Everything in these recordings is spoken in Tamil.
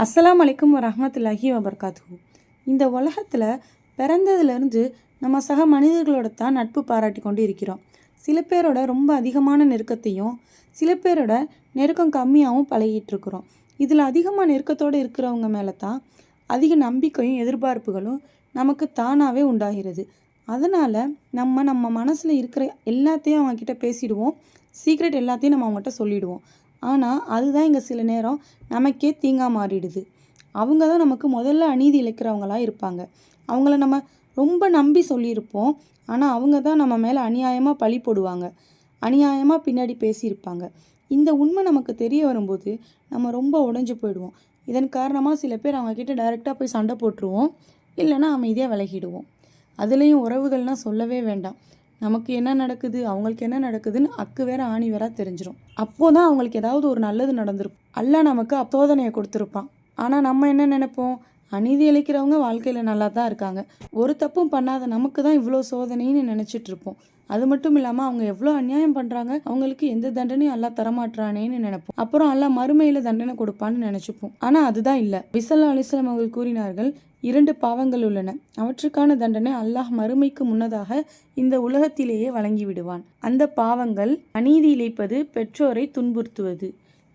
அஸ்ஸலாமு அலைக்கும் வரஹ்மத்துல்லாஹி வபர்காத்துஹு. இந்த உலகத்தில் பிறந்ததுலேருந்து நம்ம சக மனிதர்களோட தான் நட்பு பாராட்டி கொண்டு இருக்கிறோம். சில பேரோட ரொம்ப அதிகமான நெருக்கத்தையும் சில பேரோட நெருக்கம் கம்மியாகவும் பழகிட்டு இருக்கிறோம். இதில் அதிகமாக நெருக்கத்தோடு இருக்கிறவங்க மேலே தான் அதிக நம்பிக்கையும் எதிர்பார்ப்புகளும் நமக்கு தானாகவே உண்டாகிறது. அதனால் நம்ம மனசில் இருக்கிற எல்லாத்தையும் அவங்கக்கிட்ட பேசிடுவோம். சீக்ரெட் எல்லாத்தையும் நம்ம அவங்ககிட்ட சொல்லிடுவோம். ஆனால் அதுதான் இங்கே சில நேரம் நமக்கே தீங்காக மாறிடுது. அவங்க தான் நமக்கு முதல்ல அநீதி இழைக்கிறவங்களாக இருப்பாங்க. அவங்கள நம்ம ரொம்ப நம்பி சொல்லியிருப்போம். ஆனால் அவங்க தான் நம்ம மேலே அநியாயமாக பழி போடுவாங்க, அநியாயமாக பின்னாடி பேசியிருப்பாங்க. இந்த உண்மை நமக்கு தெரிய வரும்போது நம்ம ரொம்ப உடைஞ்சு போயிடுவோம். இதன் காரணமாக சில பேர் அவங்கக்கிட்ட டைரெக்டாக போய் சண்டை போட்டுருவோம், இல்லைன்னா அமைதியாக விலகிடுவோம். அதுலேயும் உறவுகள்னால் சொல்லவே வேண்டாம். நமக்கு என்ன நடக்குது, அவங்களுக்கு என்ன நடக்குதுன்னு அக்கு வேற ஆணி வேற தெரிஞ்சிடும். அப்போது தான் அவங்களுக்கு ஏதாவது ஒரு நல்லது நடந்திருக்கும். அல்லாஹ் நமக்கு சோதனையை கொடுத்துருப்பான். ஆனால் நம்ம என்ன நினைப்போம், அநீதி இழைக்கிறவங்க வாழ்க்கையில் நல்லா தான் இருக்காங்க, ஒரு தப்பும் பண்ணாத நமக்கு தான் இவ்வளோ சோதனைன்னு நினச்சிட்டு இருப்போம். அது மட்டும் இல்லாமல் அவங்க எவ்வளோ அநியாயம் பண்ணுறாங்க, அவங்களுக்கு எந்த தண்டனையும் அல்லாஹ் தரமாட்டானேன்னு நினைப்போம். அப்புறம் அல்லாஹ் மறுமையில் தண்டனை கொடுப்பான்னு நினச்சிப்போம். ஆனால் அதுதான் இல்லை. ஸல்லல்லாஹு அலைஹி வஸல்லம் அவர்கள் கூறினார்கள், 2 பாவங்கள் உள்ளன, அவற்றுக்கான தண்டனை அல்லாஹ் மறுமைக்கு முன்னதாக இந்த உலகத்திலேயே வழங்கி விடுவான். அந்த பாவங்கள் அநீதி இழைப்பது, பெற்றோரை துன்புறுத்துவது.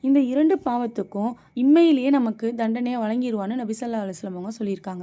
இந்த 2 பாவத்துக்கும் இம்மையிலேயே நமக்கு தண்டனையை வழங்கிடுவான்னு நபி ஸல்லல்லாஹு அலைஹி வஸல்லம் அவங்க சொல்லியிருக்காங்க.